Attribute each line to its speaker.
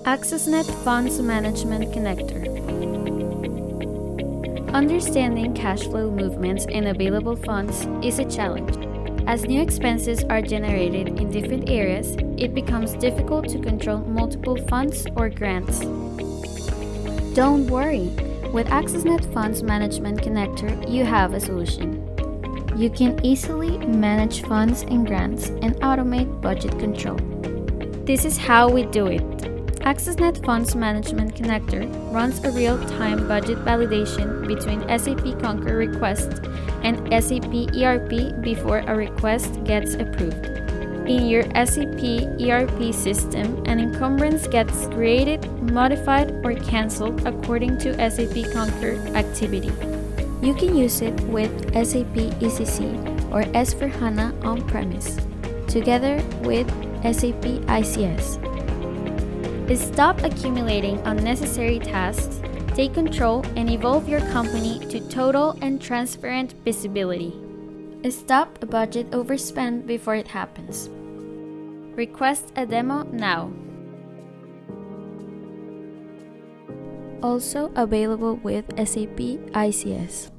Speaker 1: Axosnet Funds Management Connector. Understanding cash flow movements and available funds is a challenge. As new expenses are generated in different areas, it becomes difficult to control multiple funds or grants. Don't worry! With Axosnet Funds Management Connector, you have a solution. You can easily manage funds and grants and automate budget control. This is how we do it. Axosnet Funds Management Connector runs a real-time budget validation between SAP Concur request and SAP ERP before a request gets approved. In your SAP ERP system, an encumbrance gets created, modified, or cancelled according to SAP Concur activity. You can use it with SAP ECC or S/4HANA on-premise, together with SAP ICS. Stop accumulating unnecessary tasks, take control, and evolve your company to total and transparent visibility. Stop a budget overspend before it happens. Request a demo now. Also available with SAP ICS.